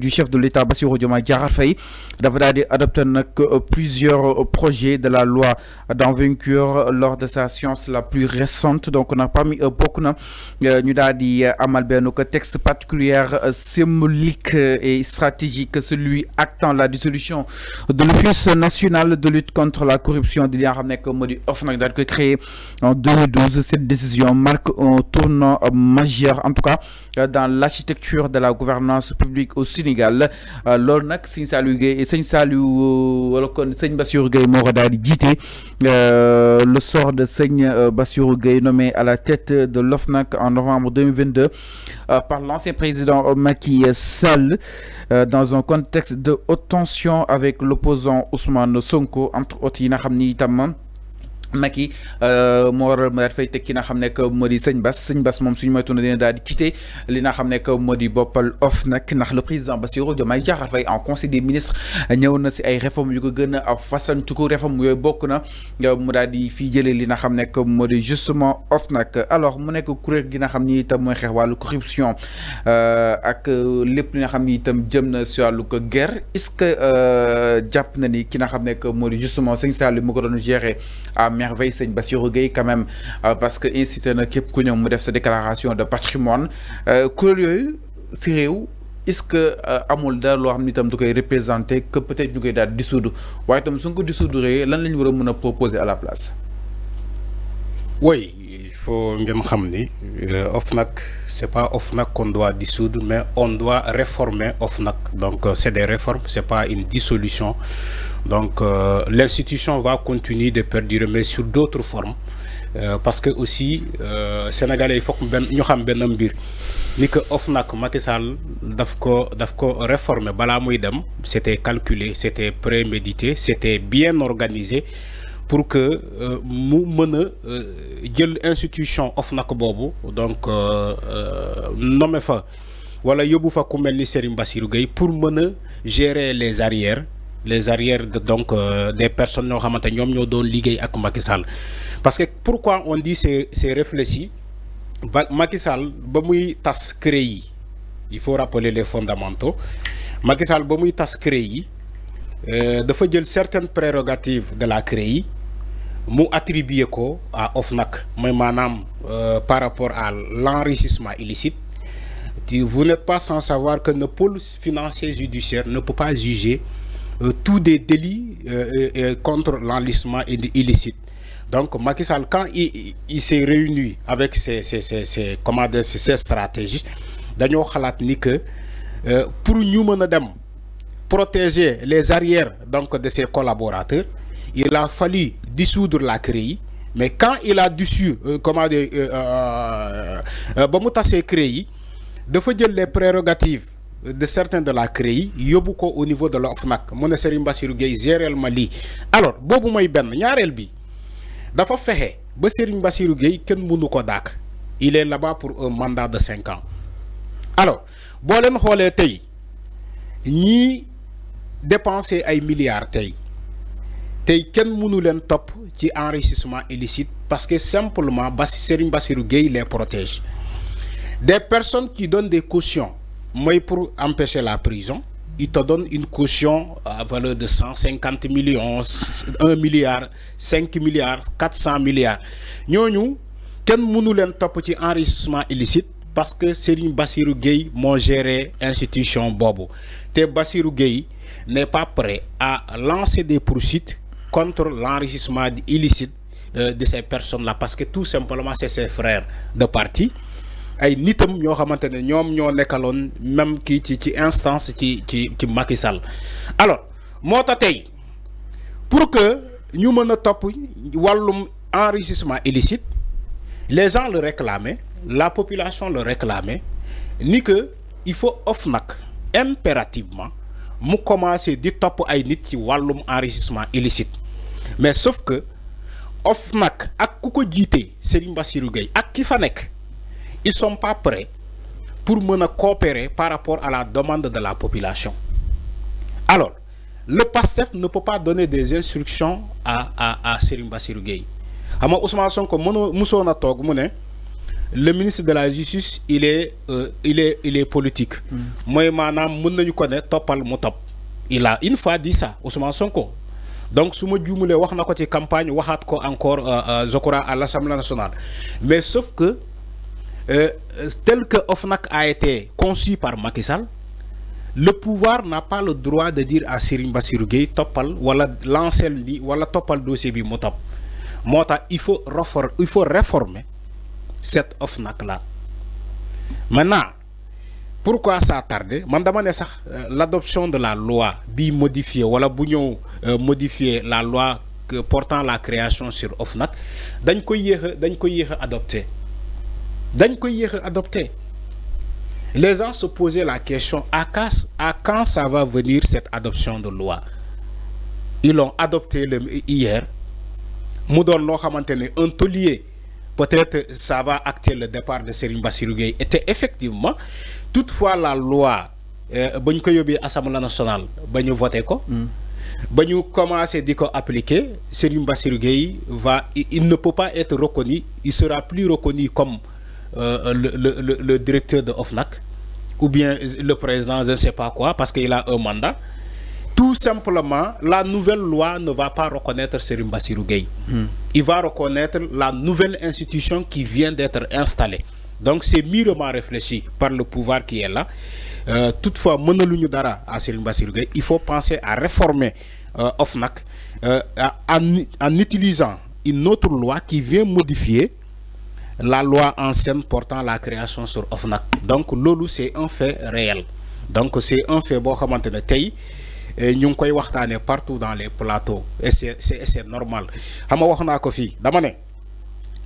du chef de l'État Bassirou Diomaye Diakhar Faye dafa daal di adopté plusieurs projets de la loi d'envergure lors de sa séance la plus récente donc nag parmi bokk na ñu daal di amal benn texte particulière symbolique et stratégique, celui actant la dissolution de l'Office national de lutte contre la corruption di li nga xam ne moo di OFNAC daal di créé en 2012. Cette décision marque un tournant majeur en tout cas dans l'architecture de la gouvernance publique au Sénégal. Loolu nag sëñ Saliou Gueye sëñ Saliou wala kon sëñ Bassirou Gueye moo ko daal di jiite le sort de sëñ Bassirou Gueye nommé à la tête de l'OFNAC en novembre 2022 par l'ancien président Macky Sall dans un contexte de haute tension avec l'opposant Ousmane Sonko entre autres yi nga xam ni itam Macky moo waral ma daal fay teg ki nga xam ne que moo di sëñ Bass moom suñu moytu na dina daal di quitté li nga xam ne que moo di boppal OFNAC ndax le président Bassirou Diomaye Diakhar Faye en conseil des ministres ñëw na si ay réformes yu ko gën a fasantuku réforme yooyu bokk na mu daal di fii jëlee li nga xam ne que moo di justement OFNAC. Alors mu nekk kuréel gi nga xam ni itam mooy xeex wàllu corruption ak lépp li nga xam ni itam jëm na si wàllu ko guerre. Est-ce que jàpp na ni ki nga xam ne que moo di justement sëñ Saliou mu ko doon gérer à merveille sëñ Bassirou Gueye quand même parce que incité na képp ku ñëw mu def sa déclaration de patrimoine kuréel yooyu si réew est-ce que amul dara loo xam ni itam du koy représenter que peut-être ñu koy daal dissoudre waaye itam su ñu ko dissoudre lan la ñu war a mën a proposer à la place. Oui, il faut ngeen xam ni OFNAC c'est pas OFNAC qu'on doit dissoudre mais on doit réformer OFNAC. Donc c'est des réformes, c'est pas une dissolution. Donc l'institution va continuer de perdurer mais sur d'autres formes parce que aussi sénégalais il faut que ñu xam benn mbir ni que OFNAC Macky Sall daf ko réformer balaa muy dem c'était calculé, c'était prémédité, c'était bien organisé pour que mu mën a jël institution OFNAC boobu donc nommé fa wala yóbbu fa ku mel ni Serigne Bassirou Gueye pour mën a gérer les arrières de donc des personnes ñoo xamante ñoom ñoo doon liggéey ak Macky Sall. Parce que pourquoi on dit c'est réfléchi Macky Sall ba muy tas CREI yi il faut rappeler les fondamentaux. Macky Sall ba muy tas CREI yi dafa jël certaines prérogatives de la CREI mu attribuer ko à OFNAC mooy maanaam par rapport à l'enrichissement illicite. Vous n'êtes pas sans savoir que le pôle financier judiciaire ne peut pas juger tous des délits contre l'enrichissement illicite. Donc Macky Sall quand il s'est réuni avec ses stratégies dañoo xalaat ni que pour ñu mën a dem protéger les arrières donc de ses collaborateurs il a fallu dissoudre la CREI. Mais quand il a dissous ba mu tasee CREI dafa jël les prérogatives de certains de la CREI yóbbu ko au niveau de l'OFNAC mu ne Serigne Bassirou Gueye géreel ma lii. Alors boobu mooy benn ñaareel bi dafa fexe ba Serigne Bassirou Gueye kenn mënu ko dàq il est là-bas pour un mandat de 5 ans. Alors boo leen xoolee tey ñii dépenser ay milliards tey kenn mënu leen topp ci enrichissement illicite parce que simplement Serigne Bassirou Gueye les protège. Des personnes qui donnent des cautions mooy pour empêcher la prison ils te donnent une caution à valeur de 150 millions 1 milliard 5 milliards 400 milliards ñooñu kenn mënu leen topp ci enrichissement illicite parce que Serigne Bassirou Gueye moo géré institution boobu te Bassirou Gueye n'est pas prêt à lancer des poursuites contre l'enrichissement illicite de ces personnes-là parce que tout simplement c'est ses frères de parti ay nitam ñoo xamante ne ñoom ñoo nekkaloon même kii ci instance ci Macky Sall. Alors moo tax tey pour que ñu mën a topp wàllum enrichissement illicite les gens le réclamaient, la population le réclamait ni que il faut OFNAC impérativement mu commencer di topp ay nit ci wàllum enrichissement illicite mais sauf que OFNAC ak ku ko jiite Serigne Bassirou Gueye ak ki fa nekk ils sont pas prêts pour mën a coopérer par rapport à la demande de la population. Alors le PASTEF ne peut pas donner des instructions à Serigne Bassirou Gueye xam nga Ousmane Sonko musoon a toog mu ne le ministre de la justice il est politique. Moi manam mën nañu ko né topal mu top. Il a une fois dit ça Ousmane Sonko. Donc su ma juumulee wax na ko ci campagne waxaat ko encore je crois à l'Assemblée nationale. Mais sauf que tel que OFNAC a été conçu par Macky Sall, le pouvoir n'a pas le droit de dire à Serigne Bassirou Gueye topal wala lancer li wala topal dossier bi mu top. Mota il faut réformer cette OFNAC là. Maintenant, pourquoi ça a tardé? Man dama né sax l'adoption de la loi bi modifier wala bu ñew modifier la loi portant la création sur OFNAC dañ ko yéx adopter. Les gens se posaient la question à quand ça va venir cette adoption de loi. Ils l'ont adopté hier. Mu doon lo xamantene un taulier. Peut-être ça va acter le départ de Serigne Bassirou Gueye. Et effectivement, toutefois la loi bañ ko yobé Assemblée nationale bañu voter ko. Bañu commencer diko appliquer, Serigne Bassirou Gueye il ne peut pas être reconnu, il sera plus reconnu comme le directeur de OFNAC ou bien le président, je ne sais pas quoi, parce qu'il a un mandat. Tout simplement, la nouvelle loi ne va pas reconnaître Serigne Bassirou Gueye. Il va reconnaître la nouvelle institution qui vient d'être installée. Donc c'est mûrement réfléchi par le pouvoir qui est là. Toutefois, mënaluñu dara à Serigne Bassirou Gueye, il faut penser à réformer OFNAC en utilisant une autre loi qui vient modifier la loi ancienne portant la création sur OFNAC. Donc lolu c'est un fait réel. Donc c'est un fait bo xamantene tay ñu ngi koy waxtané partout dans les plateaux et c'est normal. Xam nga wax naa ko fi dama né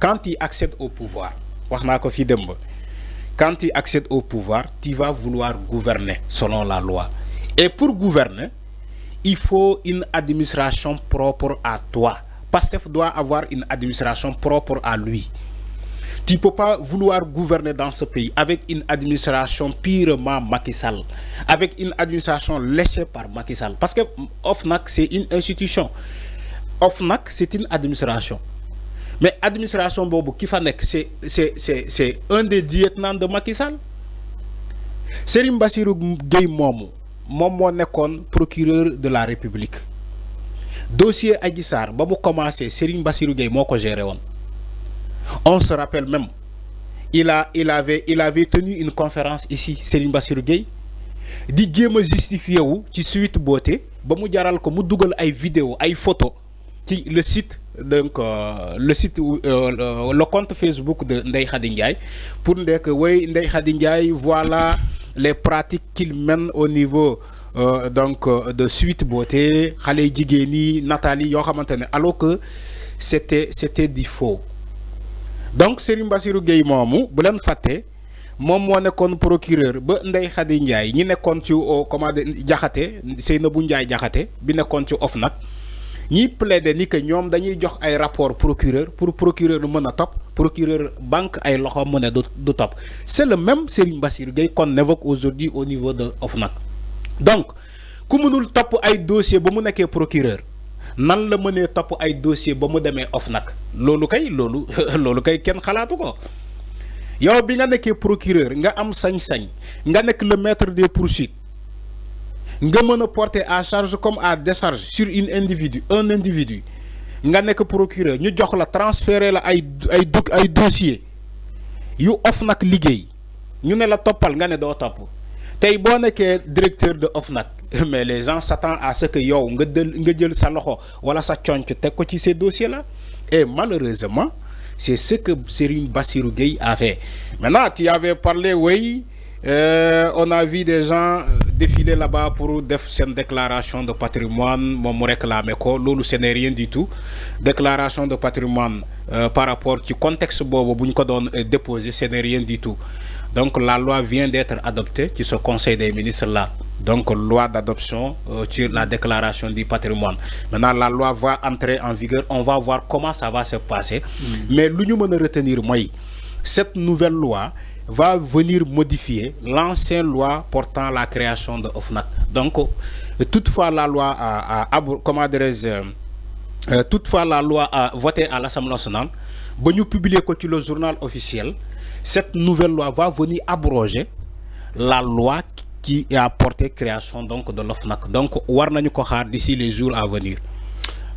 quand il accède au pouvoir, wax naa ko fi demb. Quand il accède au pouvoir, tu vas vouloir gouverner selon la loi. Et pour gouverner, il faut une administration propre à toi. Pastef doit avoir une administration propre à lui. Tu ne peux pas vouloir gouverner dans ce pays avec une administration purement Macky Sall, avec une administration laissée par Macky Sall. Parce que OFNAC, c'est une institution. OFNAC, c'est une administration. Mais l'administration Bobo Kifanek, c'est un des lieutenants de Macky Sall. Serigne Bassirou Gueye Momo nekkoon procureur de la République. Dossier Adji Sarr ba mu commencé Serigne Bassirou Gueye moo ko géré woon. On se rappelle même, il avait tenu une conférence ici, Serigne Bassirou Gueye, di jéem a justifié wu ci Sweet Beauté ba mu jaral ko mu dugal ay vidéo ay photo ci le site donc le compte Facebook de Ndeye Khady Ndiaye pour dire que oui Ndeye Khady Ndiaye voilà les pratiques qu'il mène au niveau de Sweet Beauté xale jigéen yi Nathalie yoo xamante ne alors que c'était du faux. Donc Serigne Bassirou Gueye moomu bu leen fàtte moom moo nekkoon procureur ba Ndeye Khady Ndiaye ñi nekkoon ci commande Diakhaté Seynabou Ndiaye Diakhaté bi nekkoon ci OFNAC ñi plaider ni que ñoom dañuy jox ay rapport procureur pour procureur lu mën a topp procureur banque ay loxo mën a du topp. C'est le même Serigne Bassirou Gueye qu'on évoque aujourd'hui au niveau de OFNAC. Donc ku mënul topp ay dossier ba mu nekkee procureur nan la mënee topp ay dossier ba mu demee OFNAC loolu kay kenn xalaatu ko. Yow bi nga nekkee procureur nga am sañ-sañ nga nekk le maître des poursuites nga mën a porter à charge comme à décharge sur un individu nga nekk procureur ñu jox la transférer la ay dossier yu OFNAC liggéey ñu ne la toppal nga ne doo topp tey boo nekkee directeur de OFNAC mais les gens s'attendent à ce que yow nga jël sa loxo wala sa conc teg ko ci ces dossiers là et malheureusement c'est ce que Serigne Bassirou Gueye a fait. Maintenant tu avais parlé oui on a vu des gens défiler là-bas pour faire cette déclaration de patrimoine moom mu réclamé ko loolu ce n'est rien du tout déclaration de patrimoine par rapport au contexte boobu bu ñu ko doon déposer ce n'est rien du tout. Donc la loi vient d'être adoptée qui se conseil des ministres là. Donc loi d'adoption sur la déclaration du patrimoine. Maintenant la loi va entrer en vigueur, on va voir comment ça va se passer. Mais lu ñu mën a retenir mooy cette nouvelle loi va venir modifier l'ancienne loi portant la création de OFNAC. Donc toutefois la loi a voté à l'Assemblée nationale, ba ñu publier ko ci le journal officiel, cette nouvelle loi va venir abroger la loi qui a porté création donc de l'OFNAC. Donc war nañu ko xaar d'ici les jours à venir.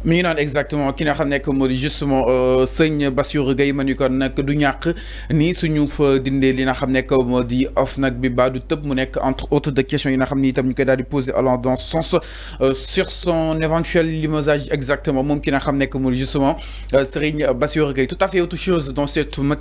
mi ngi naan exactement ki nga xam nekk moo di justement sëñ Bassirou Gueye ma ni kon nag du ñàkk ni suñu fa dindee li nga xam nekk moo di OFNAC bi ba du tëb mu nekk entre autres de questions yi nga xam ni itam ñu koy daal di poser allant dans ce sens sur son éventuel limogeage exactement moom ki nga xam nekk moo di justement Serigne Bassirou Gueye. Tout à fait autre chose dans cette